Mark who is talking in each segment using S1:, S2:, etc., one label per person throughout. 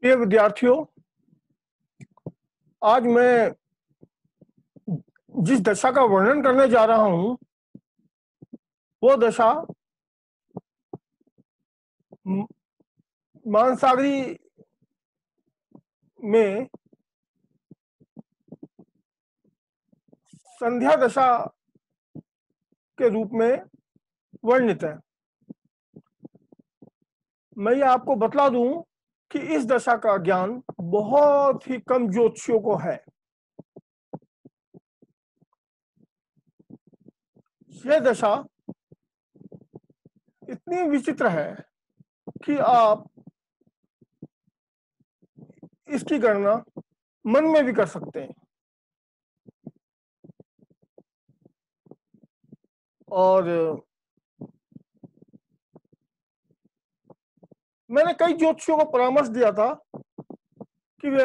S1: प्रिय विद्यार्थियों, आज मैं जिस दशा का वर्णन करने जा रहा हूं वो दशा महासागरी में संध्या दशा के रूप में वर्णित है। मैं ये आपको बतला दूं कि इस दशा का ज्ञान बहुत ही कम ज्योतिषियों को है। यह दशा इतनी विचित्र है कि आप इसकी गणना मन में भी कर सकते हैं। और मैंने कई ज्योतिषियों को परामर्श दिया था कि वे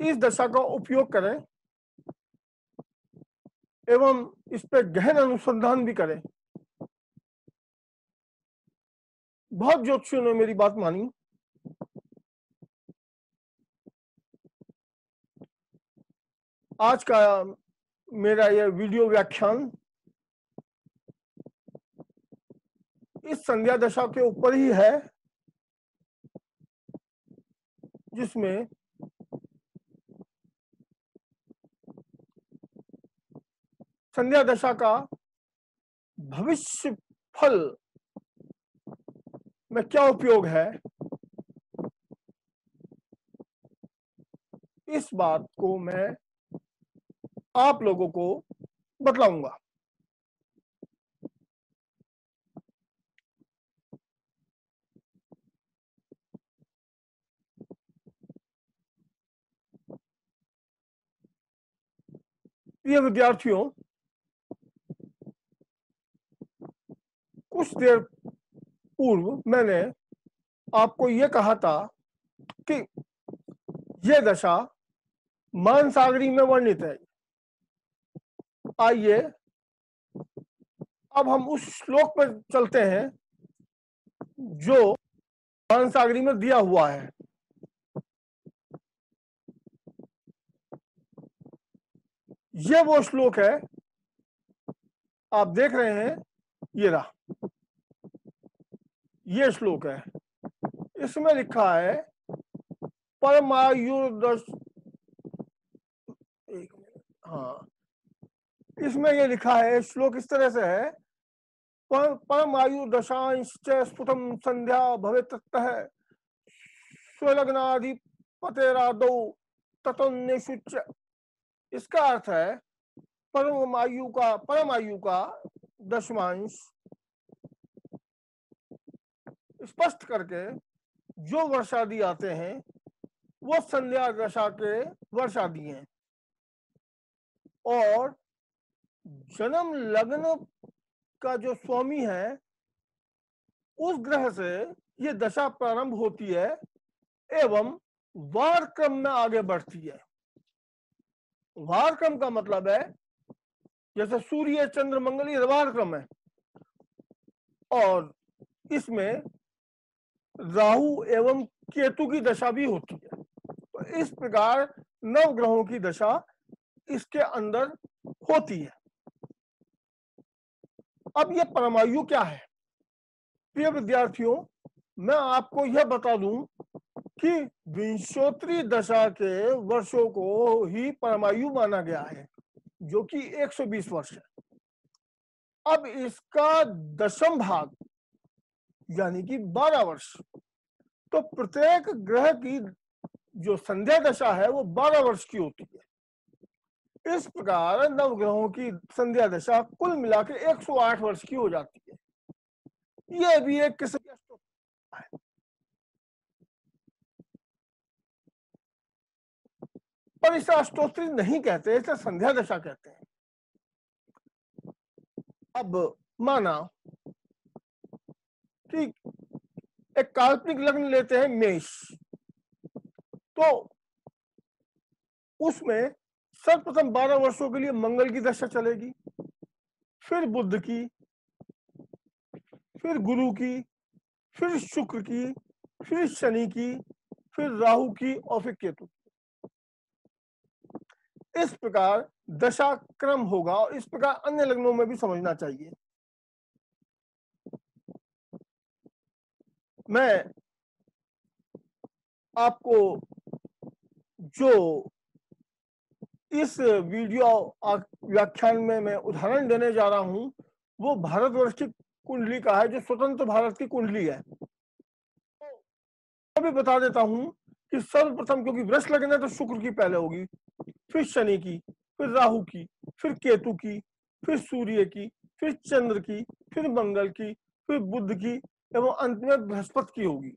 S1: इस दशा का उपयोग करें एवं इस पर गहन अनुसंधान भी करें। बहुत ज्योतिषियों ने मेरी बात मानी। आज का मेरा यह वीडियो व्याख्यान इस संध्या दशा के ऊपर ही है, जिसमें संध्या दशा का भविष्य फल में क्या उपयोग है, इस बात को मैं आप लोगों को बतलाऊंगा। प्रिय विद्यार्थियों, कुछ देर पूर्व मैंने आपको यह कहा था कि यह दशा महासागरी में वर्णित है। आइए अब हम उस श्लोक पर चलते हैं जो महासागरी में दिया हुआ है। यह वो श्लोक है, आप देख रहे हैं, ये रहा, ये श्लोक है। इसमें लिखा है परमायुर्दश, हाँ, इसमें ये लिखा है, श्लोक इस तरह से है, परमायु दशांश स्फुटम संध्या भवेत् ततः स्वलग्नाधिपतेरादौ ततोन्नेषु। इसका अर्थ है परमायु का दशमांश स्पष्ट करके जो वर्षादि आते हैं वो संध्या दशा के वर्षादि हैं, और जन्म लग्न का जो स्वामी है उस ग्रह से ये दशा प्रारंभ होती है एवं वार क्रम में आगे बढ़ती है। वार क्रम का मतलब है जैसे सूर्य चंद्र मंगल, ये वार क्रम है, और इसमें राहु एवं केतु की दशा भी होती है। तो इस प्रकार नव ग्रहों की दशा इसके अंदर होती है। अब यह परमायु क्या है? प्रिय विद्यार्थियों, मैं आपको यह बता दूं कि विंशोत्तरी दशा के वर्षों को ही परमायु माना गया है, जो कि 120 वर्ष है। अब इसका दशम भाग यानी कि 12 वर्ष, तो प्रत्येक ग्रह की जो संध्या दशा है वो 12 वर्ष की होती है। इस प्रकार नवग्रहों की संध्या दशा कुल मिला के 108 वर्ष की हो जाती है। यह भी एक किस्म का है। पर इसे अष्टोत्तरी नहीं कहते, इसे संध्या दशा कहते हैं। अब माना कि एक काल्पनिक लग्न लेते हैं मेष, तो उसमें सर्वप्रथम 12 वर्षों के लिए मंगल की दशा चलेगी, फिर बुध की, फिर गुरु की, फिर शुक्र की, फिर शनि की, फिर राहु की और फिर केतु की। इस प्रकार दशा क्रम होगा और इस प्रकार अन्य लग्नों में भी समझना चाहिए। मैं आपको जो इस वीडियो व्याख्यान में मैं उदाहरण देने जा रहा हूं वो भारतवर्ष की कुंडली का है, जो स्वतंत्र भारत की कुंडली है। मैं भी बता देता हूं कि सर्वप्रथम, क्योंकि वृष लग्न है तो शुक्र की पहले होगी, फिर शनि की, फिर राहु की, फिर केतु की, फिर सूर्य की, फिर चंद्र की, फिर मंगल की, फिर बुध की एवं अंत में बृहस्पति की होगी।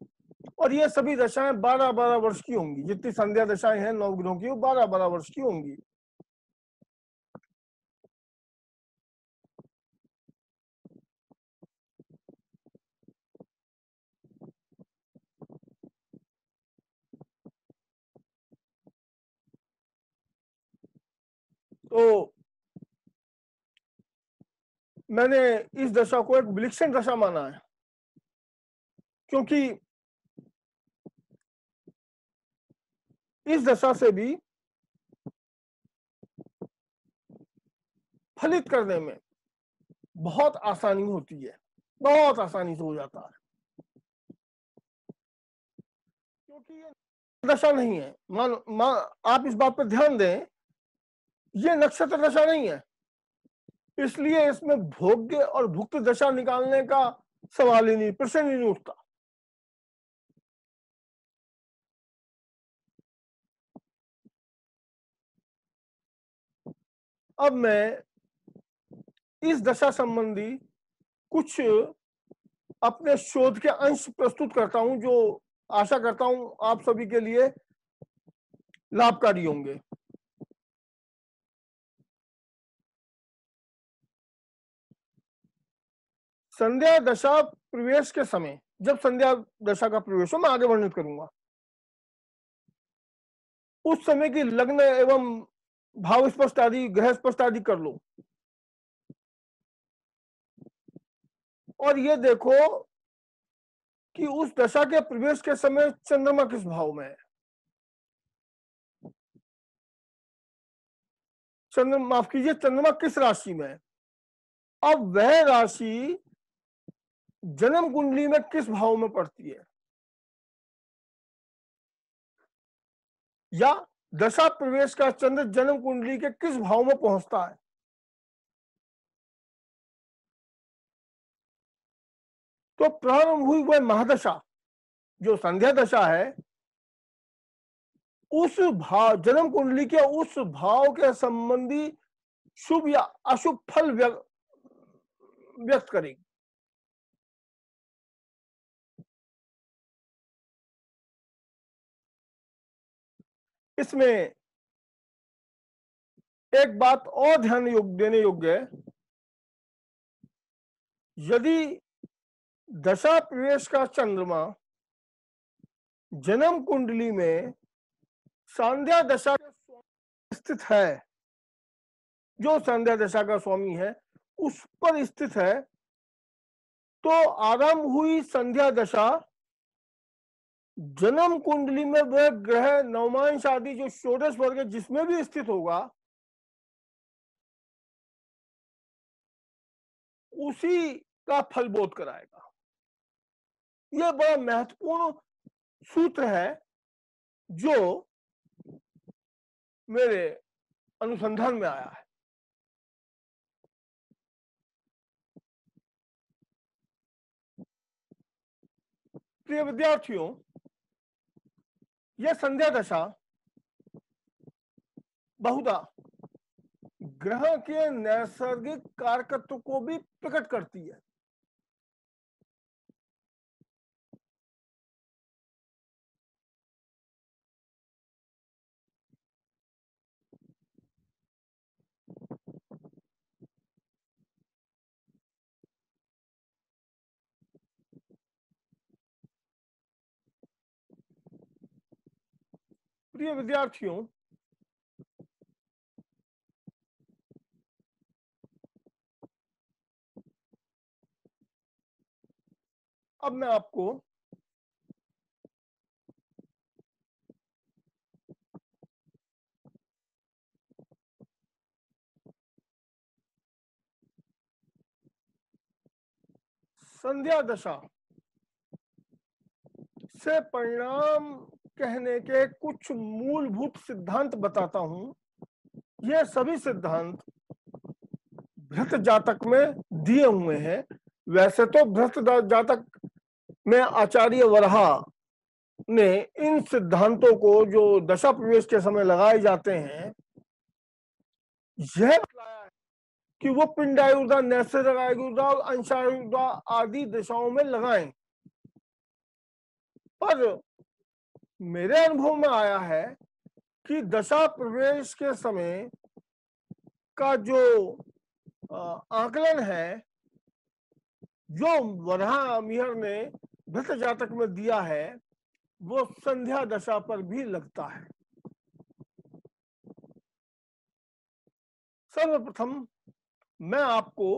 S1: और ये सभी दशाएं 12-12 वर्ष की होंगी। जितनी संध्या दशाएं हैं नवग्रहों की वो 12-12 वर्ष की होंगी। तो मैंने इस दशा को एक विलक्षण दशा माना है, क्योंकि इस दशा से भी फलित करने में बहुत आसानी होती है, बहुत आसानी से हो जाता है। क्योंकि ये दशा नहीं है, आप इस बात पर ध्यान दें, ये नक्षत्र दशा नहीं है, इसलिए इसमें भोग्य और भुक्त दशा निकालने का सवाल ही नहीं, प्रश्न ही नहीं उठता। अब मैं इस दशा संबंधी कुछ अपने शोध के अंश प्रस्तुत करता हूं, जो आशा करता हूं आप सभी के लिए लाभकारी होंगे। संध्या दशा प्रवेश के समय, जब संध्या दशा का प्रवेश हो, मैं आगे वर्णित करूंगा, उस समय की लग्न एवं भाव स्पष्ट आदि, ग्रह स्पष्ट आदि कर लो और ये देखो कि उस दशा के प्रवेश के समय चंद्रमा किस भाव में है। माफ कीजिए, चंद्रमा किस राशि में है। अब वह राशि जन्म कुंडली में किस भाव में पड़ती है, या दशा प्रवेश का चंद्र जन्म कुंडली के किस भाव में पहुंचता है। तो प्रारंभ हुई वह महादशा, जो संध्या दशा है, उस भाव, जन्म कुंडली के उस भाव के संबंधी शुभ या अशुभ फल व्यक्त करेगी। इसमें एक बात और ध्यान देने योग्य है, यदि दशा प्रवेश का चंद्रमा जन्म कुंडली में संध्या दशा स्थित है, जो संध्या दशा का स्वामी है उस पर स्थित है, तो आरंभ हुई संध्या दशा जन्म कुंडली में वह ग्रह नवमांश आदि जो षोडश वर्ग जिसमें भी स्थित होगा, उसी का फल बोध कराएगा। यह बड़ा महत्वपूर्ण सूत्र है जो मेरे अनुसंधान में आया है। प्रिय विद्यार्थियों, यह संध्या दशा बहुधा ग्रह के नैसर्गिक कारकत्व को भी प्रकट करती है। प्रिय विद्यार्थियों, अब मैं आपको संध्या दशा से परिणाम कहने के कुछ मूलभूत सिद्धांत बताता हूं। ये सभी सिद्धांत भृत जातक में दिए हुए हैं। वैसे तो भृत जातक में आचार्य वराह ने इन सिद्धांतों को जो दशा प्रवेश के समय लगाए जाते हैं, यह बताया है कि वो पिंडायुर्दा, नैसर्गिकयुर्दा और अंशायुर्दा आदि दिशाओं में लगाएं। पर मेरे अनुभव में आया है कि दशा प्रवेश के समय का जो आकलन है, जो वराह मिहिर ने भृत जातक में दिया है, वो संध्या दशा पर भी लगता है। सर्वप्रथम मैं आपको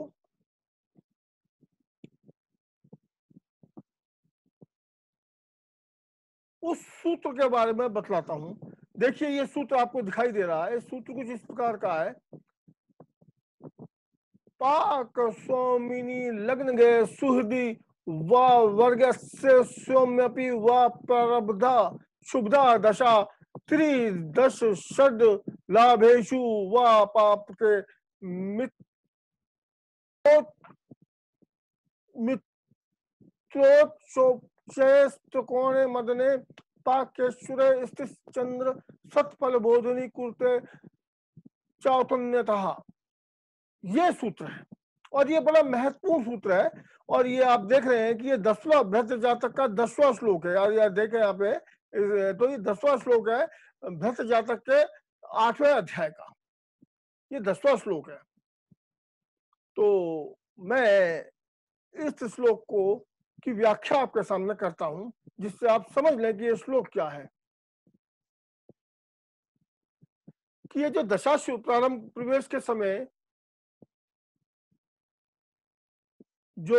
S1: उस सूत्र के बारे में बतलाता हूं। देखिए, ये सूत्र आपको दिखाई दे रहा है। सूत्र कुछ इस प्रकार का है। पाक स्वामिनी लग्न गे सुहृदि व वर्ग से सौम्यपि व प्रबधा शुभदा दशा त्रिदश षड लाभेशु व पाप के त्रिकोणे मदने पाकेश्वरे स्थित चंद्र सत्फल बोधनी कुरते चौतन्यतः। ये सूत्र है और ये बड़ा महत्वपूर्ण सूत्र है। और ये आप देख रहे हैं कि ये 10वां भृत जातक का 10वां श्लोक है। और यार देखें यहाँ पे, तो ये 10वां श्लोक है भृत जातक के 8वें अध्याय का। ये 10वां श्लोक है। तो मैं इस श्लोक को की व्याख्या आपके सामने करता हूं, जिससे आप समझ लें कि ये श्लोक क्या है। कि ये जो दशा प्रारंभ प्रवेश के समय जो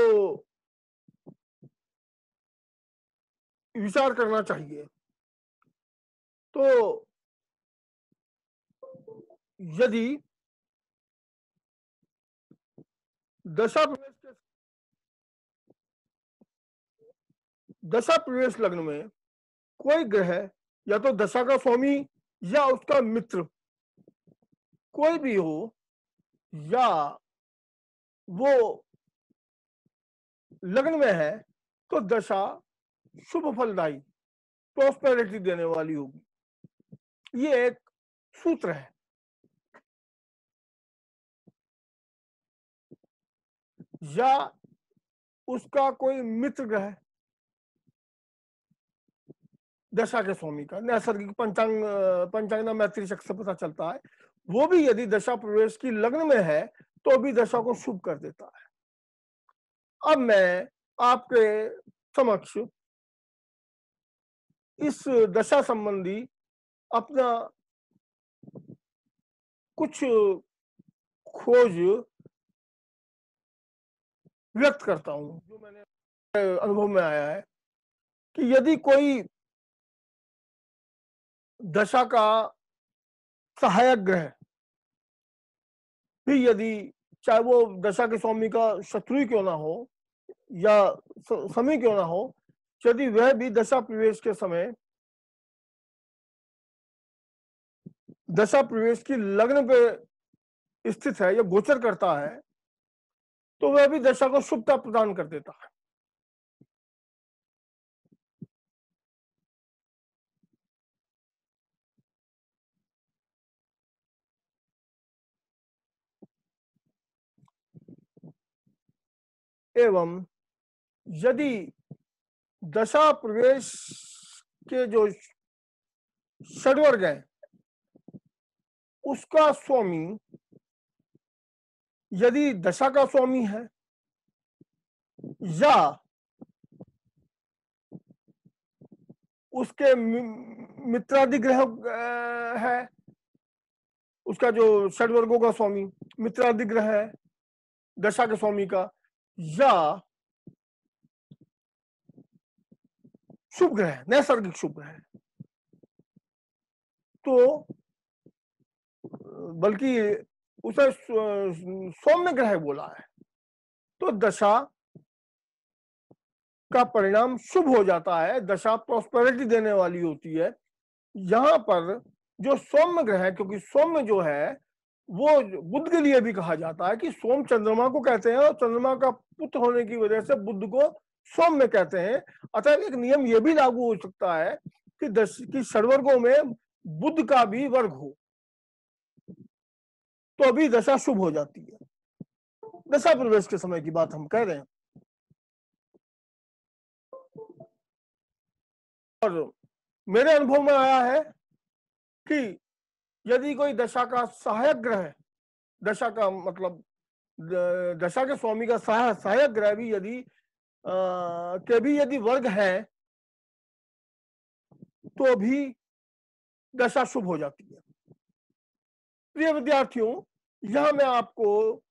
S1: विचार करना चाहिए, तो यदि दशा प्रवेश लग्न में कोई ग्रह या तो दशा का स्वामी या उसका मित्र कोई भी हो, या वो लग्न में है, तो दशा शुभ फलदायी, प्रॉस्पेरिटी देने वाली होगी। ये एक सूत्र है। या उसका कोई मित्र ग्रह दशा के स्वामी का, नैसर्गिक पंचांग मैत्री शक्ति से पता चलता है, वो भी यदि दशा प्रवेश की लग्न में है तो भी दशा को शुभ कर देता है। अब मैं आपके समक्ष इस दशा संबंधी अपना कुछ खोज व्यक्त करता हूं, जो मैंने अनुभव में आया है कि यदि कोई दशा का सहायक ग्रह भी, यदि चाहे वो दशा के स्वामी का शत्रु क्यों ना हो या समी क्यों ना हो, यदि वह भी दशा प्रवेश के समय दशा प्रवेश की लग्न पे स्थित है या गोचर करता है, तो वह भी दशा को शुभता प्रदान कर देता है। एवं यदि दशा प्रवेश के जो षडवर्ग है, उसका स्वामी यदि दशा का स्वामी है या उसके मित्रादि ग्रह है, उसका जो षडवर्गों का स्वामी मित्रादि ग्रह है दशा के स्वामी का, या शुभ ग्रह, नैसर्गिक शुभ ग्रह, तो बल्कि उसे सौम्य ग्रह बोला है, तो दशा का परिणाम शुभ हो जाता है, दशा प्रॉस्पेरिटी देने वाली होती है। यहां पर जो सौम्य ग्रह है, क्योंकि सौम्य जो है वो बुध के लिए भी कहा जाता है कि सोम चंद्रमा को कहते हैं और चंद्रमा का पुत्र होने की वजह से बुध को सौम्य कहते हैं। अतः एक नियम ये भी लागू हो सकता है कि षडवर्गों में बुध का भी वर्ग हो, तो अभी दशा शुभ हो जाती है। दशा प्रवेश के समय की बात हम कह रहे हैं। और मेरे अनुभव में आया है कि यदि कोई दशा का सहायक ग्रह, दशा का मतलब दशा के स्वामी का सहायक ग्रह भी यदि के भी यदि वर्ग है तो भी दशा शुभ हो जाती है। प्रिय विद्यार्थियों, यहां मैं आपको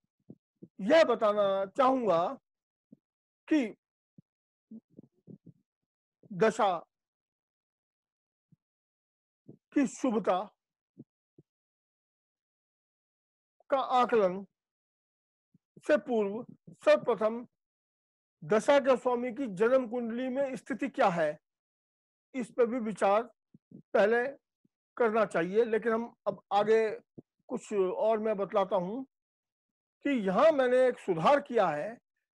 S1: यह बताना चाहूंगा कि दशा की शुभता का आकलन से पूर्व सर्वप्रथम दशा के स्वामी की जन्म कुंडली में स्थिति क्या है, इस पर भी विचार पहले करना चाहिए। लेकिन हम अब आगे कुछ और मैं बतलाता हूं कि यहां मैंने एक सुधार किया है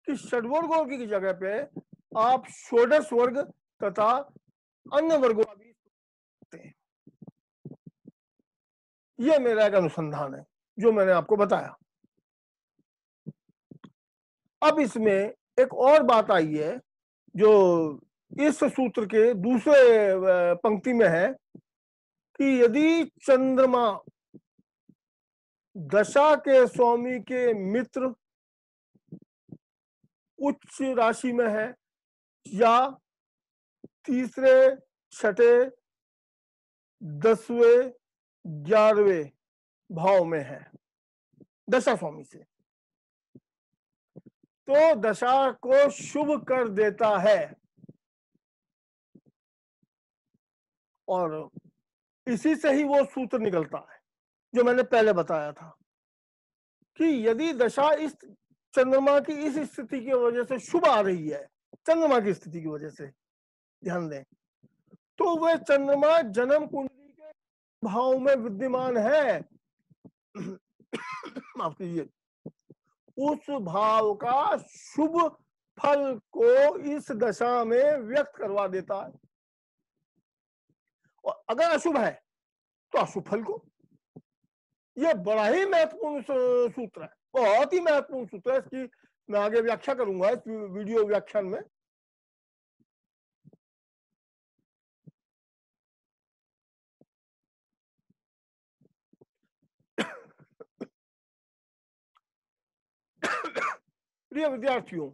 S1: कि षडवर्गों की जगह पे आप षोडश वर्ग तथा अन्य वर्गों का भी सकते हैं। यह मेरा एक अनुसंधान है जो मैंने आपको बताया। अब इसमें एक और बात आई है जो इस सूत्र के दूसरे पंक्ति में है कि यदि चंद्रमा दशा के स्वामी के मित्र उच्च राशि में है या तीसरे, छठे, 10वें, 11वें भाव में है दशा स्वामी से, तो दशा को शुभ कर देता है। और इसी से ही वो सूत्र निकलता है जो मैंने पहले बताया था कि यदि दशा इस चंद्रमा की इस स्थिति की वजह से शुभ आ रही है, चंद्रमा की स्थिति की वजह से ध्यान दें, तो वह चंद्रमा जन्म कुंडली के भाव में विद्यमान है, माफ कीजिए, उस भाव का शुभ फल को इस दशा में व्यक्त करवा देता है। और अगर अशुभ है तो अशुभ फल को। यह बड़ा ही महत्वपूर्ण सूत्र है, बहुत ही महत्वपूर्ण सूत्र है। इसकी मैं आगे व्याख्या करूंगा इस वीडियो व्याख्यान में। प्रिय विद्यार्थियों,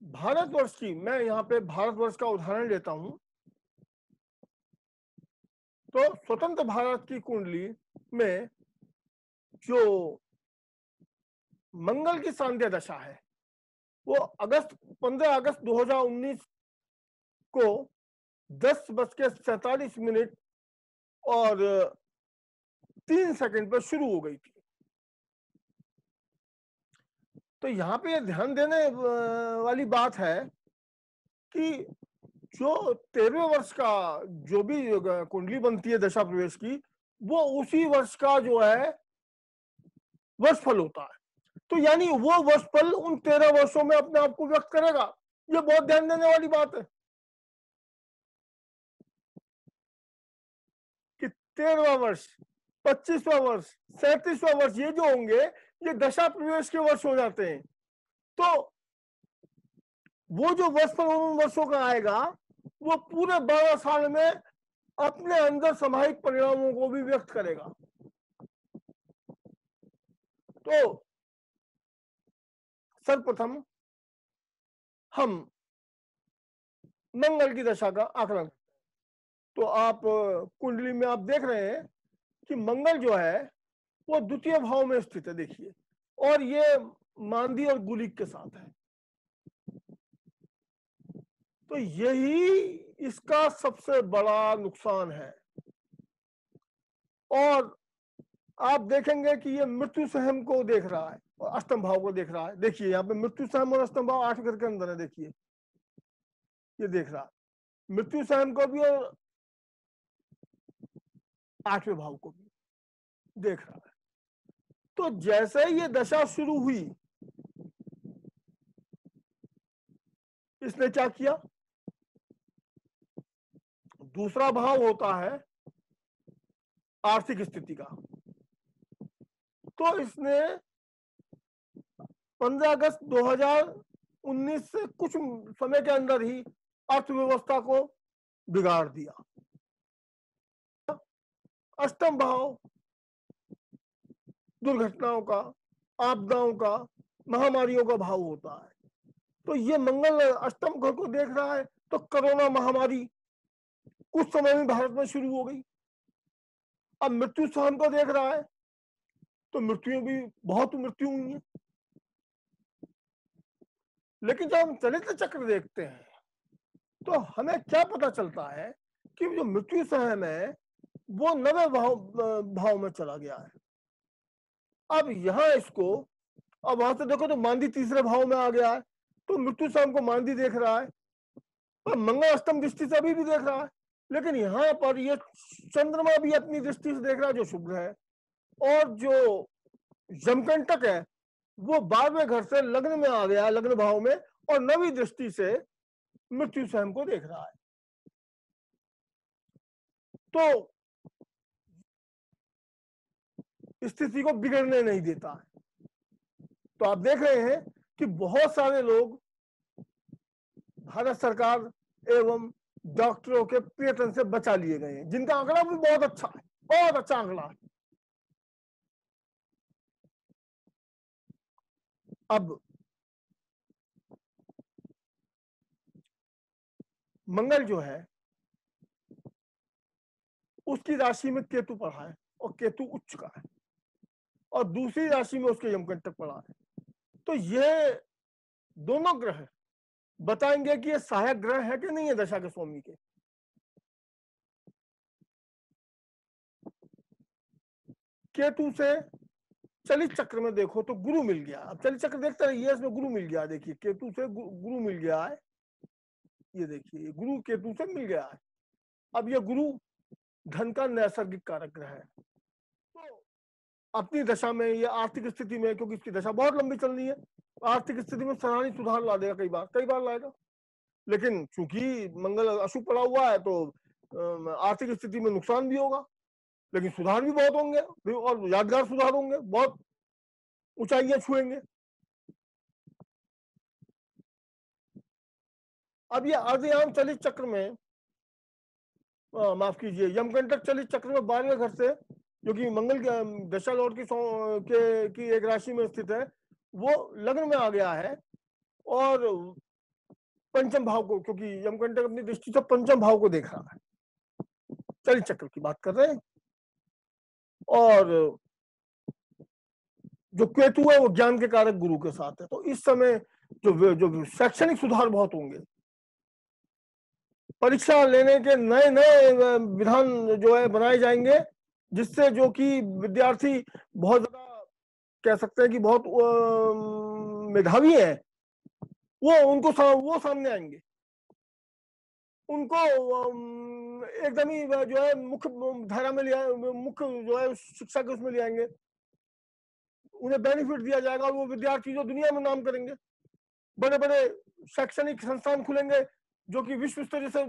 S1: भारतवर्ष की, मैं यहाँ पे भारतवर्ष का उदाहरण लेता हूं, तो स्वतंत्र भारत की कुंडली में जो मंगल की सांध्य दशा है वो 15 अगस्त 2019 को 10:47 और 3 सेकंड पर शुरू हो गई थी। तो यहाँ पे ध्यान देने वाली बात है कि जो 13वें वर्ष का जो भी कुंडली बनती है दशा प्रवेश की, वो उसी वर्ष का जो है वर्षफल होता है। तो यानी वो वर्षफल उन 13 वर्षों में अपने आप को व्यक्त करेगा। ये बहुत ध्यान देने वाली बात है कि 13वां वर्ष, 25वां वर्ष, 37वां वर्ष, ये जो होंगे ये दशा प्रवेश के वर्ष हो जाते हैं। तो वो जो वर्षफल उन वर्षों का आएगा वो पूरे 12 साल में अपने अंदर समाहित परिणामों को भी व्यक्त करेगा। तो सर्वप्रथम हम मंगल की दशा का आकलन, तो आप कुंडली में आप देख रहे हैं कि मंगल जो है वो द्वितीय भाव में स्थित है, देखिए, और ये मांदी और गुलिक के साथ है। तो यही इसका सबसे बड़ा नुकसान है। और आप देखेंगे कि ये मृत्यु सहम को देख रहा है और अष्टम भाव को देख रहा है। देखिए यहाँ पे मृत्यु सहम और अष्टम भाव 8 घर के अंदर है। देखिए ये देख रहा है मृत्यु सहम को भी और 8वें भाव को भी देख रहा है। तो जैसे ये दशा शुरू हुई, इसने क्या किया, दूसरा भाव होता है आर्थिक स्थिति का, तो इसने 15 अगस्त 2019 से कुछ समय के अंदर ही अर्थव्यवस्था को बिगाड़ दिया। अष्टम भाव दुर्घटनाओं का, आपदाओं का, महामारियों का भाव होता है। तो ये मंगल अष्टम घर को देख रहा है, तो कोरोना महामारी कुछ समय में भारत में शुरू हो गई। अब मृत्यु सहम को देख रहा है, तो मृत्यु भी बहुत मृत्यु हुई है। लेकिन जब हम चलित चक्र देखते हैं तो हमें क्या पता चलता है कि जो मृत्यु सहम है वो 9वें भाव में चला गया है। अब यहां इसको, अब वहां से देखो तो मांदी तीसरे भाव में आ गया है, तो मृत्यु सहम को मांदी देख रहा है और मंगल अष्टम दृष्टि से अभी भी देख रहा है। लेकिन यहाँ पर ये चंद्रमा भी अपनी दृष्टि से देख रहा है जो शुभ है, और जो जमकंटक है वो 12वें घर से लग्न में आ गया, लग्न भाव में, और 9वीं दृष्टि से मृत्यु सहम को देख रहा है। तो स्थिति को बिगड़ने नहीं देता है। तो आप देख रहे हैं कि बहुत सारे लोग भारत सरकार एवं डॉक्टरों के प्रयत्न से बचा लिए गए हैं, जिनका आंकड़ा भी बहुत अच्छा है, बहुत अच्छा आंकड़ा है। अब मंगल जो है उसकी राशि में केतु पड़ा है और केतु उच्च का है, और दूसरी राशि में उसके यमकंटक पड़ा है। तो ये दोनों ग्रह बताएंगे कि ये सहायक ग्रह है कि नहीं है दशा के स्वामी के। केतु से चलित चक्र में देखो तो गुरु मिल गया। अब चलित चक्र देखते रहिए, इसमें गुरु मिल गया। देखिए केतु से गुरु मिल गया है, ये देखिए गुरु केतु से मिल गया है। अब ये गुरु धन का नैसर्गिक कारक ग्रह है। तो अपनी दशा में, ये आर्थिक स्थिति में, क्योंकि इसकी दशा बहुत लंबी चल रही है, आर्थिक स्थिति में सराहनीय सुधार ला देगा, कई बार लाएगा। लेकिन चूंकि मंगल अशुभ पड़ा हुआ है तो आर्थिक स्थिति में नुकसान भी होगा, लेकिन सुधार भी बहुत होंगे और यादगार सुधार होंगे, बहुत ऊंचाइयां छुएंगे। अब ये अर्धयाम चलित चक्र में, माफ कीजिए, यमकंटक चलित चक्र में 12वें घर से, जो कि मंगल दशा लॉर्ड की एक राशि में स्थित है, वो लग्न में आ गया है और पंचम भाव को, क्योंकि यमकंटक अपनी दृष्टि से पंचम भाव को देख रहा है, चलित चक्र की बात कर रहे हैं। और जो केतु है वो ज्ञान के कारक गुरु के साथ है। तो इस समय जो शैक्षणिक सुधार बहुत होंगे, परीक्षा लेने के नए नए विधान जो है बनाए जाएंगे, जिससे जो कि विद्यार्थी बहुत ज्यादा कह सकते हैं कि बहुत मेधावी है, वो सामने आएंगे। उनको एकदम ही जो है मुख्य धारा में लिया, मुख्य जो है शिक्षा के उसमें ले आएंगे, उन्हें बेनिफिट दिया जाएगा और वो विद्यार्थी जो दुनिया में नाम करेंगे। बड़े बड़े शैक्षणिक संस्थान खुलेंगे जो कि विश्व स्तरीय से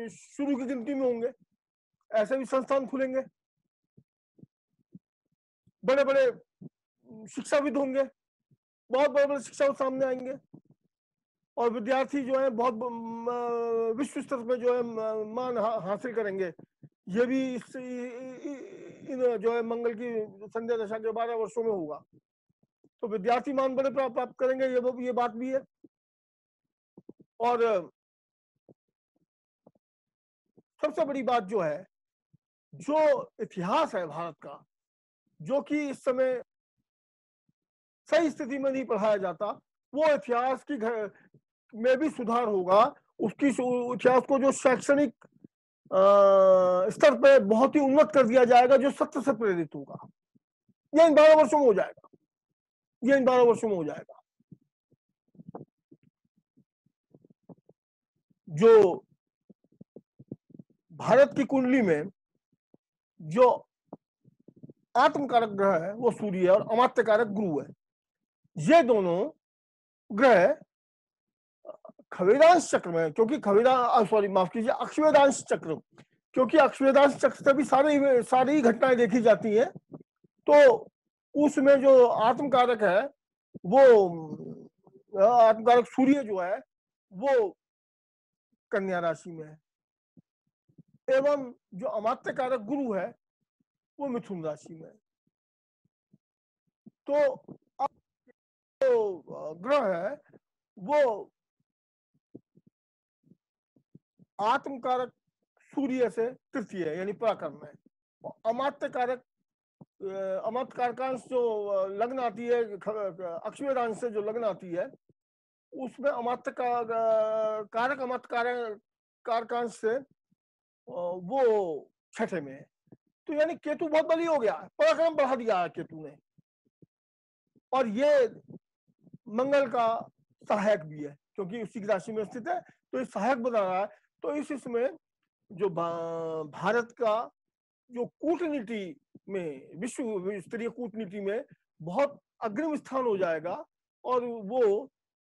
S1: शुरू की गिनती में होंगे, ऐसे भी संस्थान खुलेंगे। बड़े बड़े शिक्षाविद होंगे, बहुत बड़े बड़े शिक्षा सामने आएंगे, और विद्यार्थी जो है बहुत विश्व स्तर पर जो है मान हासिल करेंगे। ये भी इन जो है मंगल की संध्या दशा के 12 वर्षों में होगा, तो विद्यार्थी मान बड़े प्राप्त करेंगे, ये बात भी है। और सबसे बड़ी बात जो है, जो इतिहास है भारत का, जो कि इस समय सही स्थिति में नहीं पढ़ाया जाता, वो इतिहास की में भी सुधार होगा। उसकी इतिहास को जो शैक्षणिक स्तर पे बहुत ही उन्नत कर दिया जाएगा, जो सत्य से प्रेरित होगा। ये इन 12 वर्षों में हो जाएगा, ये इन 12 वर्षों में हो जाएगा। जो भारत की कुंडली में जो आत्मकारक ग्रह है वो सूर्य है, और अमात्य कारक गुरु है। ये दोनों ग्रह खवेदांश चक्र में, क्योंकि सॉरी माफ कीजिए, अक्षवेदांश चक्र, क्योंकि अक्षवेदांश चक्र से भी सारी घटनाएं देखी जाती हैं, तो उसमें जो आत्मकारक है वो आत्मकारक सूर्य जो है वो कन्या राशि में है, एवं जो अमात्य कारक गुरु है वो मिथुन राशि में है। तो जो ग्रह है वो आत्मकारक सूर्य से तृतीय है, यानी पराक्रम है। अमात्य कारक अमात्य कारकांश जो लग्न आती है, अक्षवेदांश से जो लग्न आती है, उसमें अमात्य कारक अमात्य कारकांश से वो छठे में है। तो यानी केतु बहुत बली हो गया, पराक्रम बढ़ा दिया है केतु ने, और ये मंगल का सहायक भी है, क्योंकि उसी की राशि में स्थित है, तो ये सहायक बना रहा है। तो इसमें जो भारत का जो कूटनीति में, विश्व स्तरीय कूटनीति में बहुत अग्रिम स्थान हो जाएगा, और वो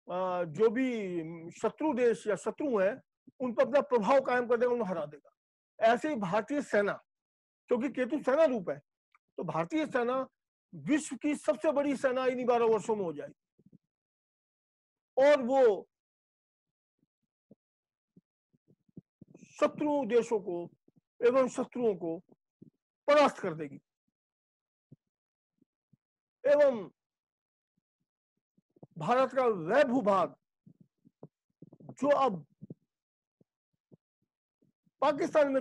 S1: जो भी शत्रु देश या शत्रु है उन पर अपना प्रभाव कायम कर देगा, उन्हें हरा देगा। ऐसे ही भारतीय सेना, क्योंकि केतु सेना रूप है, तो भारतीय सेना विश्व की सबसे बड़ी सेना इन 12 वर्षों में हो जाएगी, और वो शत्रु देशों को एवं शत्रुओं को परास्त कर देगी। एवं भारत का वह भूभाग जो अब पाकिस्तान में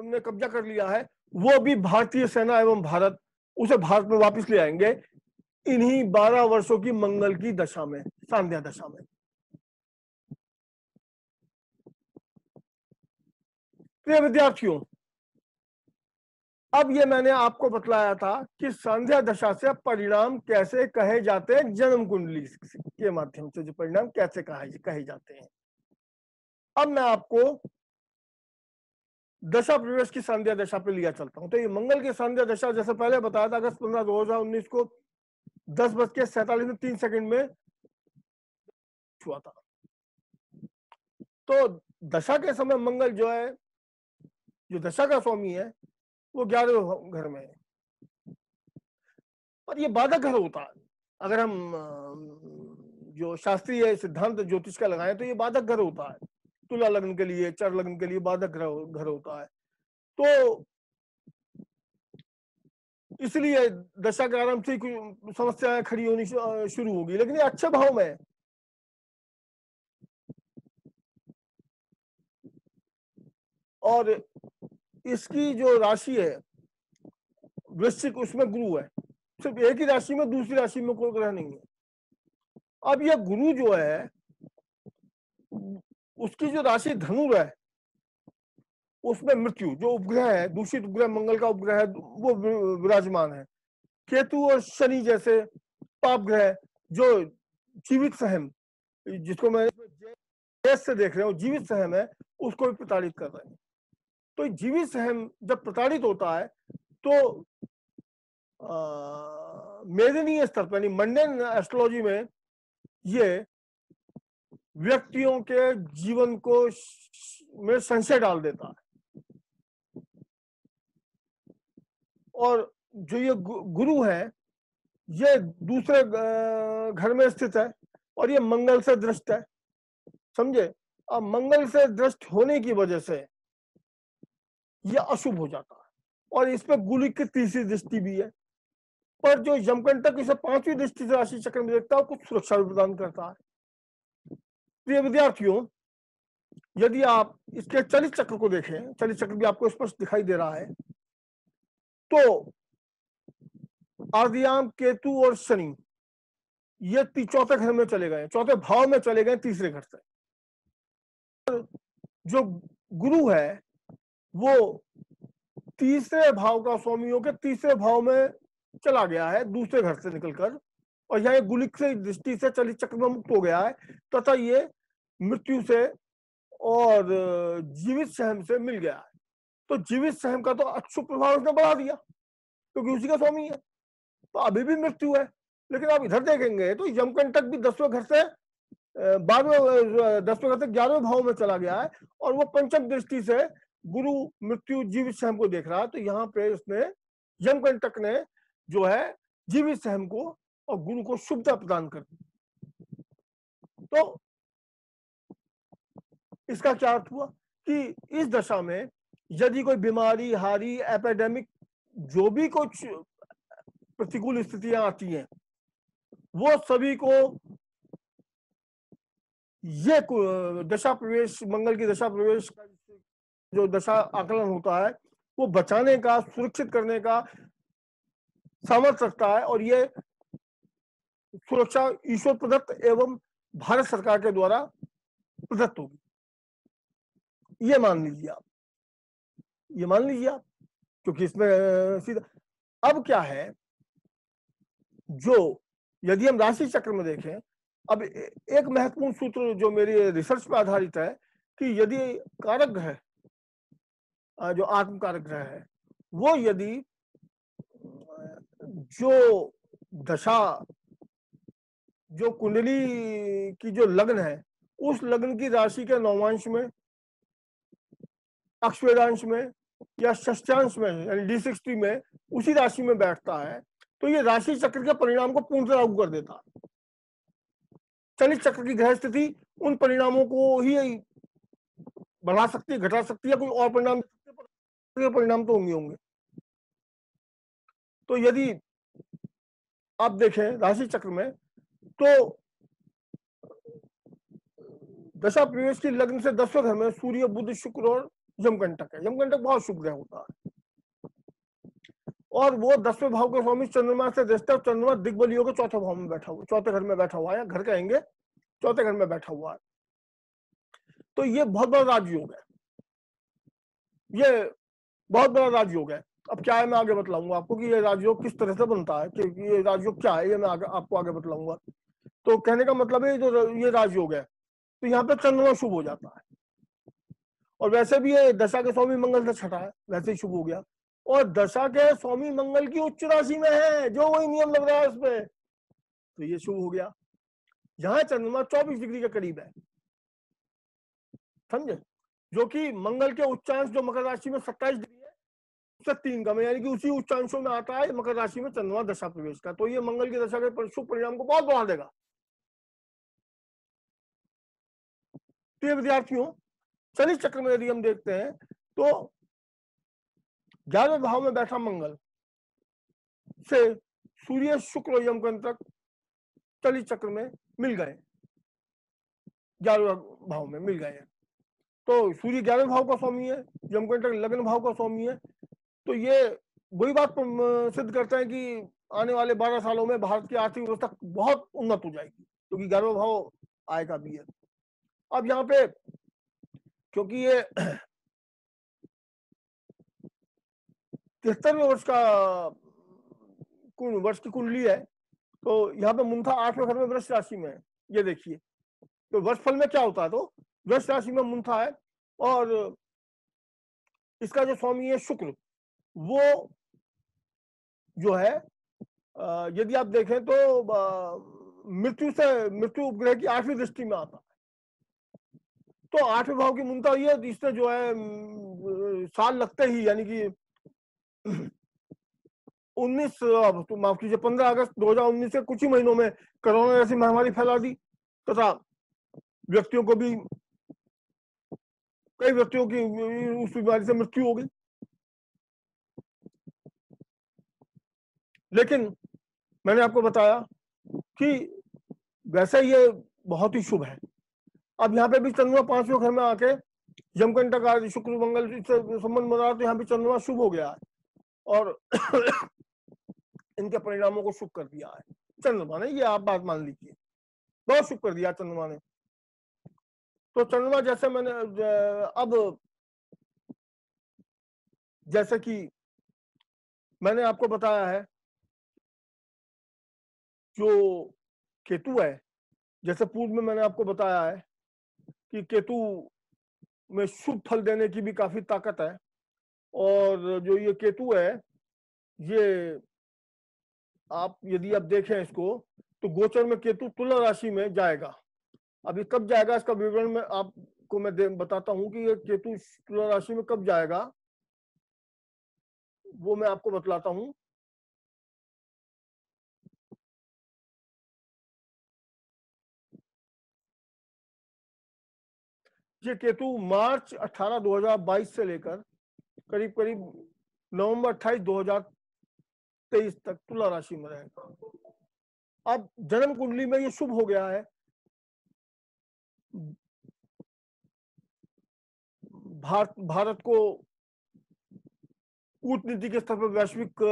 S1: ने कब्जा कर लिया है, वो भी भारतीय सेना एवं भारत उसे भारत में वापस ले आएंगे इन्हीं 12 वर्षों की मंगल की दशा में, सांध्या दशा में। प्रिय विद्यार्थियों, अब ये मैंने आपको बतलाया था कि संध्या दशा से परिणाम कैसे कहे जाते हैं, जन्म कुंडली के माध्यम से जो परिणाम कैसे कहे जाते हैं। अब मैं आपको दशा प्रवेश की संध्या दशा पे लिया चलता हूं। तो ये मंगल की संध्या दशा, जैसे पहले बताया था, अगस्त 15, 2019 को 10:47 में हुआ था। तो दशा के समय मंगल जो है, जो दशा का स्वामी है, वो 11वें घर में है, और ये बाधक घर होता है। अगर हम जो शास्त्रीय सिद्धांत ज्योतिष का लगाएं तो ये बाधक घर होता है। तुला लग्न के लिए, चर लग्न के लिए बाधक घर होता है। तो इसलिए दशा के आरंभ से समस्याएं खड़ी होनी शुरू होगी, लेकिन ये अच्छे भाव में है। और इसकी जो राशि है वृश्चिक, उसमें गुरु है। सिर्फ एक ही राशि में, दूसरी राशि में कोई ग्रह नहीं है। अब यह गुरु जो है, उसकी जो राशि धनु है, उसमें मृत्यु जो उपग्रह है, दूषित उपग्रह मंगल का उपग्रह है, वो विराजमान है। केतु और शनि जैसे पाप ग्रह जो जीवित सहम, जिसको मैं से देख रहे हो, जीवित सहम है, उसको भी प्रताड़ित कर रहे हैं। तो जीवित सहम जब प्रताड़ित होता है तो मेदनीय स्तर पर, मंडेन एस्ट्रोलॉजी में ये व्यक्तियों के जीवन को में संशय डाल देता है। और जो ये गुरु है, ये दूसरे घर में स्थित है, और ये मंगल से दृष्ट है, समझे। अब मंगल से दृष्ट होने की वजह से ये अशुभ हो जाता है, और इस पर गुलिक की तीसरी दृष्टि भी है। पर जो यमकंटक इसे 5वीं दृष्टि से राशि चक्र में देखता है, कुछ सुरक्षा भी प्रदान करता है। प्रिय विद्यार्थियों, यदि आप इसके चलित चक्र को देखें, चलित चक्र भी आपको स्पष्ट दिखाई दे रहा है, तो आर्दियाम, केतु और शनि ये चौथे घर में चले गए, चौथे भाव में चले गए, तीसरे घर से। जो गुरु है वो तीसरे भाव का स्वामी होकर तीसरे भाव में चला गया है दूसरे घर से निकलकर, और यहाँ गुलिक से दृष्टि से चलित चक्र में मुक्त हो गया है, तथा ये मृत्यु से और जीवित सहम से मिल गया है। तो जीवित सहम का तो अक्षुभ प्रभाव उसने बढ़ा दिया क्योंकि उसी का स्वामी है, तो अभी भी मृत्यु है। लेकिन आप इधर देखेंगे तो यमकंटक भी 10वें घर से 12वें 10वें घर से 11वें भाव में चला गया है, और वो पंचम दृष्टि से गुरु मृत्यु जीवित सहम को देख रहा है। तो यहाँ पे उसने यमकंटक ने जो है जीवित सहम को और गुरु को शुभता प्रदान कर दी। तो इसका क्या अर्थ हुआ कि इस दशा में यदि कोई बीमारी, हारी, एपिडेमिक, जो भी कुछ प्रतिकूल स्थितियां आती हैं, वो सभी को ये दशा प्रवेश, मंगल की दशा प्रवेश का जो दशा आकलन होता है वो बचाने का, सुरक्षित करने का सामर्थ्य रखता है, और ये सुरक्षा ईश्वर प्रदत्त एवं भारत सरकार के द्वारा प्रदत्त होगी। ये मान लीजिए आप, ये मान लीजिए आप, क्योंकि इसमें सीधा अब क्या है, जो यदि हम राशि चक्र में देखें, अब एक महत्वपूर्ण सूत्र जो मेरी रिसर्च पर आधारित है कि यदि कारक ग्रह, जो आत्म कारक ग्रह है, वो यदि जो दशा, जो कुंडली की जो लग्न है, उस लग्न की राशि के नौमांश में, अक्षवेदांश में या षष्ठांश में यानी D60 में उसी राशि में बैठता है, तो ये राशि चक्र के परिणाम को पूर्णतः लागू कर देता है। चलित चक्र की ग्रह स्थिति उन परिणामों को ही बढ़ा सकती है, घटा सकती है, कोई और परिणाम परिणाम तो होंगे। तो यदि आप देखें राशि चक्र में, तो दशा प्रवेश की लग्न से 10वें घर में सूर्य, बुध, शुक्र और यमकंटक है। यमकंटक बहुत शुभ ग्रह होता है, और वो 10वें भाव के स्वामी चंद्रमा से दृष्टा, चंद्रमा दिग्बलियों के चौथे भाव में बैठा हुआ, चौथे घर में बैठा हुआ है, घर कहेंगे, चौथे घर में बैठा हुआ है। तो ये बहुत बड़ा राजयोग है, ये बहुत बड़ा राजयोग है। अब क्या है मैं आगे बतलाऊंगा आपको कि ये राजयोग किस तरह से बनता है, कि ये राजयोग क्या है, ये मैं आपको आगे बतलाऊंगा। तो कहने का मतलब है जो ये राजयोग है, तो यहाँ पे चंद्रमा शुभ हो जाता है, और वैसे भी ये दशा के स्वामी मंगल से छठा है, वैसे ही शुभ हो गया, और दशा के स्वामी मंगल की उच्च राशि में है, जो वही नियम लग रहा है उसपे, तो ये शुभ हो गया। यहाँ चंद्रमा 24 डिग्री के करीब है, समझे, जो कि मंगल के उच्चांश जो मकर राशि में 27 डिग्री है, उससे 3 कम है, यानी कि उसी उच्चांशों में आता है मकर राशि में चंद्रमा दशा प्रवेश का। तो ये मंगल की दशा के शुभ परिणाम को बहुत बढ़ा देगा। प्रिय विद्यार्थियों, शनि चक्र में यदि हम देखते हैं तो 11वें भाव में बैठा मंगल से सूर्य, शुक्र, यमकंटक शनि चक्र में मिल गए, 11वें भाव में मिल गए। तो सूर्य 11वें भाव का स्वामी है, यमकंटक लग्न भाव का स्वामी है। तो ये वही बात सिद्ध करते हैं कि आने वाले 12 सालों में भारत की आर्थिक व्यवस्था बहुत उन्नत हो जाएगी, क्योंकि 11वां भाव आएगा भी है। अब यहाँ पे क्योंकि ये 73वें वर्ष का वर्ष की कुंडली है, तो यहाँ पे मुंथा 8वें घर में वृष राशि में है। ये देखिए, तो वर्ष फल में क्या होता है, तो वृष राशि में मुंथा है, और इसका जो स्वामी है शुक्र, वो जो है यदि आप देखें तो मृत्यु उपग्रह की 8वीं दृष्टि में आता है। तो 8वें भाव की मुंता ये, इससे जो है साल लगते ही, यानी कि 15 अगस्त 2019 के कुछ ही महीनों में कोरोना जैसी महामारी फैला दी, तथा व्यक्तियों को भी, कई व्यक्तियों की उस बीमारी से मृत्यु हो गई। लेकिन मैंने आपको बताया कि वैसे ये बहुत ही शुभ है। अब यहाँ पे भी चंद्रमा 5वें घर में आके यमकंटक आदि शुक्र मंगल से संबंध बना, तो यहाँ पे चंद्रमा शुभ हो गया है, और इनके परिणामों को शुभ कर दिया है चंद्रमा ने। ये आप बात मान लीजिए, बहुत शुभ कर दिया चंद्रमा ने। तो चंद्रमा जैसे मैंने अब जैसे कि मैंने आपको बताया है, जो केतु है, जैसे पूर्व में मैंने आपको बताया है कि केतु में शुभ फल देने की भी काफी ताकत है। और जो ये केतु है, ये आप यदि आप देखें इसको, तो गोचर में केतु तुला राशि में जाएगा। अभी कब जाएगा इसका विवरण में आपको मैं बताता हूं कि ये केतु तुला राशि में कब जाएगा, वो मैं आपको बतलाता हूं। ये केतु मार्च 18 2022 से लेकर करीब करीब नवंबर 28 2023 तक तुला राशि में रहेगा। अब जन्म कुंडली में ये शुभ हो गया है। भारत को कूटनीति के स्तर पर वैश्विक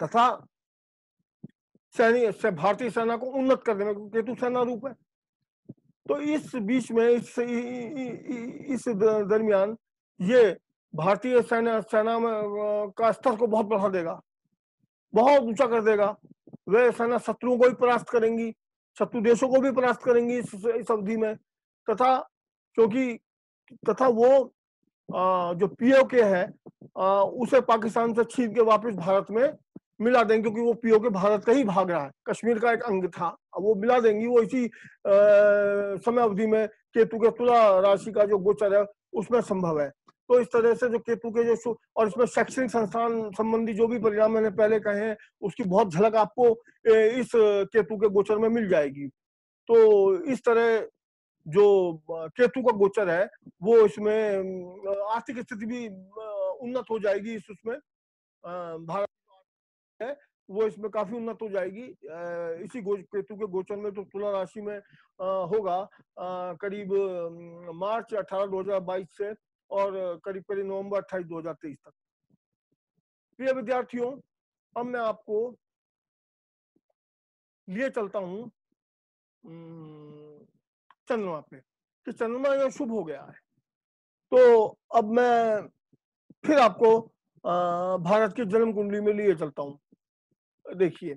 S1: तथा भारतीय सेना को उन्नत करने में, केतु सेना रूप है। तो इस बीच में इस दरमियान ये भारतीय सेना में का स्तर को बहुत बढ़ा देगा, बहुत ऊंचा कर देगा। वे सेना शत्रुओं को भी परास्त करेंगी, शत्रु देशों को भी परास्त करेंगी इस अवधि में। तथा क्योंकि तथा वो जो पीओके है उसे पाकिस्तान से छीन के वापस भारत में मिला देंगे, क्योंकि वो पीओके भारत का ही भाग रहा है, कश्मीर का एक अंग था, अब वो मिला देंगी। वो इसी समय अवधि में केतु के तुला राशि का जो गोचर है उसमें संभव है। तो इस तरह से जो केतु के जो और इसमें शैक्षणिक संस्थान संबंधी जो भी परिणाम मैंने पहले कहे हैं उसकी बहुत झलक आपको इस केतु के गोचर में मिल जाएगी। तो इस तरह जो केतु का गोचर है वो इसमें आर्थिक स्थिति भी उन्नत हो जाएगी। उसमें भारत है वो इसमें काफी उन्नत हो जाएगी। इसी केतु के गोचर में तो तुला राशि में होगा करीब मार्च 18 2022 से और करीब करीब नवंबर 28 2023 तक। प्रिय विद्यार्थियों, अब मैं आपको लिए चलता हूं चंद्रमा पे, कि चंद्रमा यह शुभ हो गया है। तो अब मैं फिर आपको भारत की जन्म कुंडली में लिए चलता हूं। देखिए,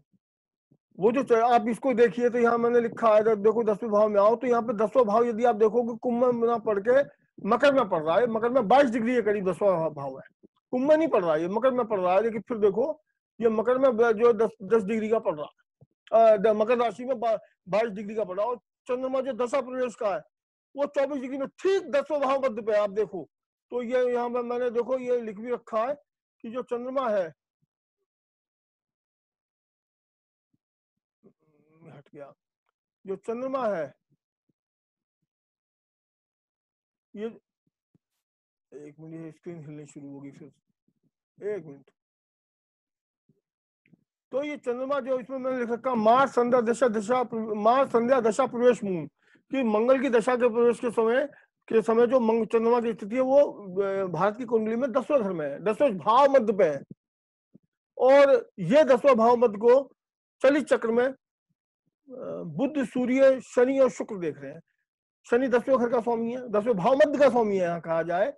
S1: वो जो आप इसको देखिए, तो यहाँ मैंने लिखा है, देखो 10वें भाव में आओ, तो यहाँ पे 10वां भाव यदि आप देखोगे कुंभ में ना पढ़ के मकर में पड़ रहा है। मकर में 22 डिग्री के करीब 10वां भाव है, कुंभ में नहीं पड़ रहा है, ये मकर में पड़ रहा है। लेकिन फिर देखो ये मकर में जो 10 डिग्री का पड़ रहा है, मकर राशि में 22 डिग्री का पड़ रहा है। और चंद्रमा जो दशा प्रवेश का है वो 24 डिग्री में ठीक 10वां भाव मध्य पे आप देखो। तो ये यहाँ पे मैंने देखो ये लिख भी रखा है कि जो चंद्रमा है, हट गया, जो चंद्रमा है ये, एक मिनट, स्क्रीन हिलनी शुरू होगी फिर, एक मिनट। तो ये चंद्रमा जो इसमें मैंने लिख रखा, मार्च संध्या दशा प्रवेश मून, कि मंगल की दशा के प्रवेश के समय जो चंद्रमा की स्थिति है वो भारत की कुंडली में 10वें घर में है, 10वें भाव मध्य पे है। और ये 10वां भाव मध्य को चलित चक्र में बुध, सूर्य, शनि और शुक्र देख रहे हैं। शनि 10वें घर का स्वामी है, 10वें भाव मध्य का स्वामी है यहाँ कहा जाए।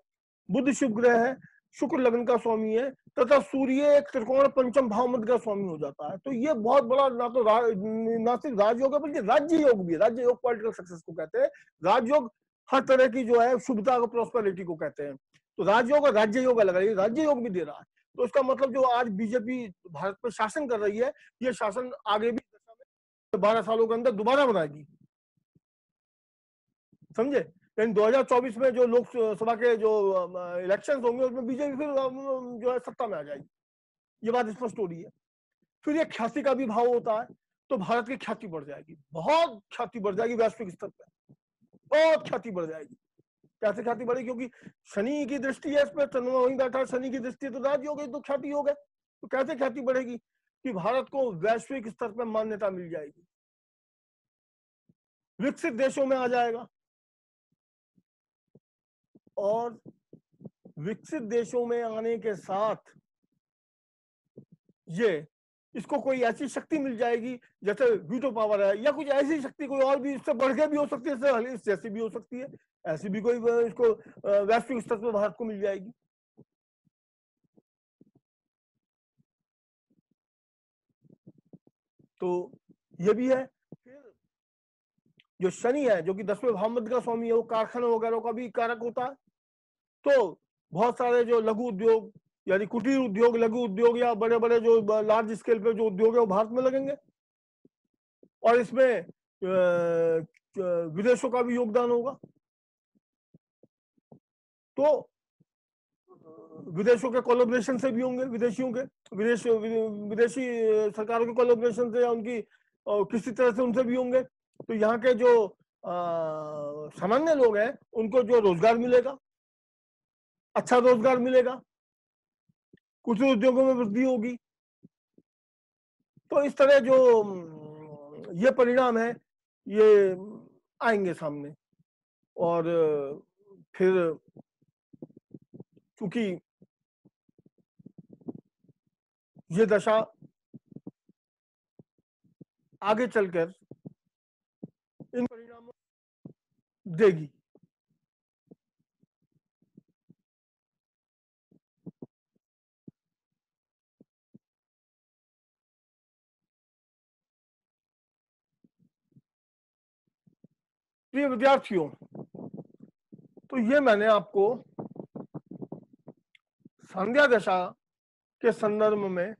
S1: बुध शुभ ग्रह है, शुक्र लग्न का स्वामी है, तथा सूर्य एक त्रिकोण पंचम भाव मध्य का स्वामी हो जाता है। तो ये बहुत बड़ा ना सिर्फ राजयोग है बल्कि राज्य योग भी है। राज्य योग पॉलिटिकल सक्सेस को कहते हैं। राजयोग हर तरह की जो है शुभता को, प्रॉस्पेरिटी को कहते हैं। तो राजयोग और राज्य योग अलग है, राज्य योग भी दे रहा है। तो इसका मतलब जो आज बीजेपी भारत पर शासन कर रही है, ये शासन आगे भी 12 सालों के अंदर दोबारा बनाएगी, समझे। लेकिन 2024 में जो लोकसभा के जो इलेक्शंस होंगे उसमें बीजेपी फिर जो है सत्ता में आ जाएगी, ये बात स्पष्ट हो रही है। फिर ये ख्याति का भी भाव होता है, तो भारत की ख्याति बढ़ जाएगी, बहुत ख्याति बढ़ जाएगी वैश्विक स्तर पर, बहुत ख्याति बढ़ जाएगी। कैसे ख्याति बढ़ेगी? क्योंकि शनि की दृष्टि है इस पर, चंद्रमा वहीं बैठा है, शनि की दृष्टि है, तो राज योग है तो ख्याति योग है। तो कैसे ख्याति बढ़ेगी? कि भारत को वैश्विक स्तर पर मान्यता मिल जाएगी, विकसित देशों में आ जाएगा। और विकसित देशों में आने के साथ ये इसको कोई ऐसी शक्ति मिल जाएगी, जैसे वीटो पावर है, या कुछ ऐसी शक्ति कोई और भी इससे बढ़ के भी हो सकती है, इससे जैसी भी हो सकती है। ऐसी भी कोई इसको वैश्विक स्तर पर भारत को मिल जाएगी। तो ये भी है। फिर जो शनि है, जो कि 10वें भाव का स्वामी है, वो कारखाना वगैरह का भी कारक होता है। तो बहुत सारे जो लघु उद्योग यानी कुटीर उद्योग, लघु उद्योग या बड़े बड़े जो लार्ज स्केल पे जो उद्योग है वो भारत में लगेंगे, और इसमें विदेशों का भी योगदान होगा। तो विदेशों के कोलैबोरेशन से भी होंगे, विदेशियों के विदेशी सरकारों के कोलैबोरेशन से या उनकी किसी तरह से उनसे भी होंगे। तो यहाँ के जो सामान्य लोग हैं उनको जो रोजगार मिलेगा, अच्छा रोजगार मिलेगा, कुछ उद्योगों में वृद्धि होगी। तो इस तरह जो ये परिणाम है ये आएंगे सामने। और फिर चूंकि ये दशा आगे चलकर इन परिणामों देगी। प्रिय विद्यार्थियों, तो ये मैंने आपको संध्या दशा के संदर्भ में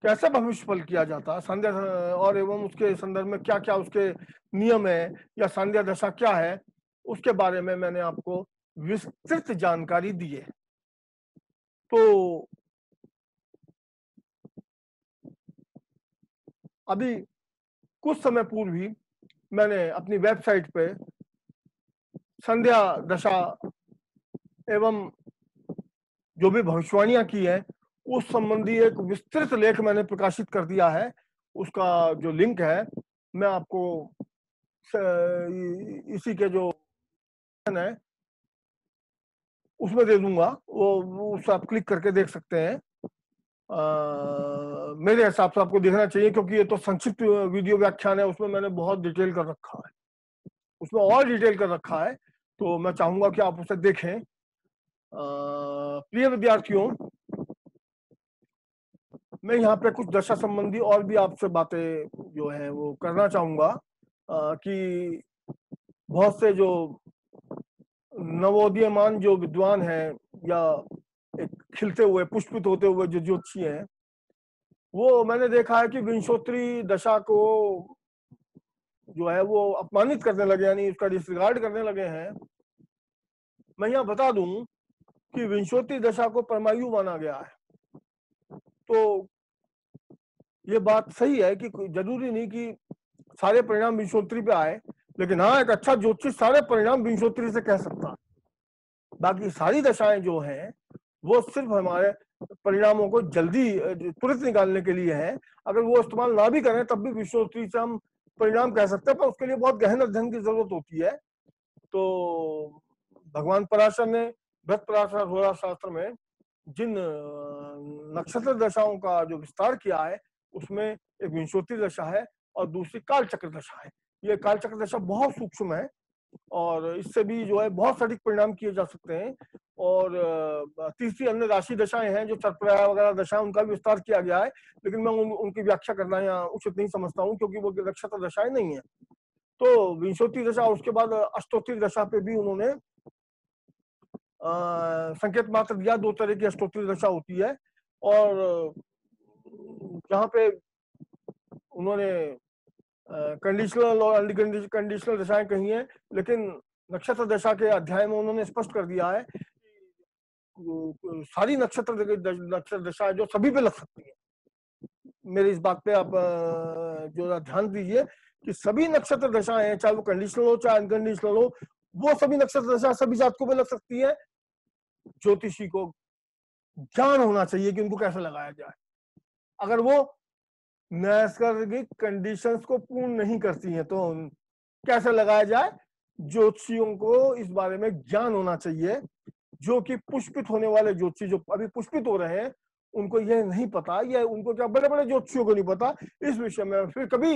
S1: कैसे भविष्य फल किया जाता है, संध्या और एवं उसके संदर्भ में क्या क्या उसके नियम है या संध्या दशा क्या है, उसके बारे में मैंने आपको विस्तृत जानकारी दी है। तो अभी कुछ समय पूर्व ही मैंने अपनी वेबसाइट पे संध्या दशा एवं जो भी भविष्यवाणियां की है उस संबंधी एक विस्तृत लेख मैंने प्रकाशित कर दिया है। उसका जो लिंक है मैं आपको इसी के जो है उसमें दे दूंगा, वो उस आप क्लिक करके देख सकते हैं। मेरे हिसाब से आपको देखना चाहिए क्योंकि ये तो संक्षिप्त वीडियो व्याख्यान है, उसमें मैंने बहुत डिटेल कर रखा है, उसमें और डिटेल कर रखा है, तो मैं चाहूंगा कि आप उसे देखें। प्रिय विद्यार्थियों, मैं यहाँ पे कुछ दशा संबंधी और भी आपसे बातें जो है वो करना चाहूंगा कि बहुत से जो नवोदीयमान जो विद्वान हैं या एक खिलते हुए पुष्पित होते हुए जो ज्योतिषी हैं, वो मैंने देखा है कि विंशोत्तरी दशा को जो है वो अपमानित करने लगे, यानी उसका डिसरिगार्ड करने लगे हैं। मैं यहाँ बता दूं कि विंशोत्तरी दशा को परमायु माना गया है। तो ये बात सही है कि जरूरी नहीं कि सारे परिणाम विंशोत्तरी पे आए, लेकिन हाँ एक अच्छा ज्योतिष सारे परिणाम विंशोत्तरी से कह सकता है। बाकी सारी दशाएं जो हैं वो सिर्फ हमारे परिणामों को जल्दी तुरंत निकालने के लिए है। अगर वो इस्तेमाल ना भी करें तब भी विंशोत्तरी से हम परिणाम कह सकते हैं, पर उसके लिए बहुत गहन अध्ययन की जरूरत होती है। तो भगवान पराशर ने बृहत पराशर होरा शास्त्र में जिन नक्षत्र दशाओं का जो विस्तार किया है उसमें एक विंशोत्तरी दशा है और दूसरी कालचक्र दशा है। ये कालचक्र दशा बहुत सूक्ष्म है और इससे भी जो है बहुत सटीक परिणाम किए जा सकते हैं। और तीसरी अन्य राशि दशाएं हैं जो चरपराया वगैरह दशा, उनका भी विस्तार किया गया है, लेकिन मैं उनकी व्याख्या करना यहाँ उचित नहीं समझता हूँ क्योंकि वो नक्षत्र दशाएं नहीं है। तो विंशोत्तरी दशा, उसके बाद अष्टोत्तरी दशा पे भी उन्होंने संकेत मात्र दिया। दो तरह की अष्टोत्तरी दशा होती है और जहाँ पे उन्होंने कंडीशनल और अनकंडीशनल दशाएं कही हैं, लेकिन नक्षत्र दशा के अध्याय में उन्होंने स्पष्ट कर दिया है कि सारी नक्षत्र दशा जो सभी पे लग सकती है। मेरी इस बात पे आप जो ध्यान दीजिए कि सभी नक्षत्र दशाएं, चाहे वो कंडीशनल हो चाहे अनकंडीशनल हो, वो सभी नक्षत्र दशा सभी जातकों पे लग सकती है। ज्योतिषी को ज्ञान होना चाहिए कि उनको कैसे लगाया जाए। अगर वो नैसर्गिक कंडीशंस को पूर्ण नहीं करती हैं तो कैसे लगाया जाए, ज्योतिषियों को इस बारे में ज्ञान होना चाहिए। जो कि पुष्पित होने वाले ज्योतिषी जो अभी पुष्पित हो रहे हैं उनको यह नहीं पता, या उनको क्या बड़े बड़े ज्योतिषियों को नहीं पता। इस विषय में फिर कभी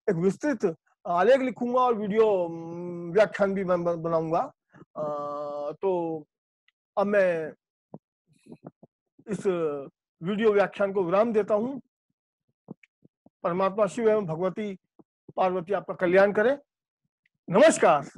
S1: एक विस्तृत आलेख लिखूंगा और वीडियो व्याख्यान भी मैं बनाऊंगा। तो अब मैं इस वीडियो व्याख्यान को विराम देता हूं। परमात्मा शिव एवं भगवती पार्वती आपका कल्याण करें। नमस्कार।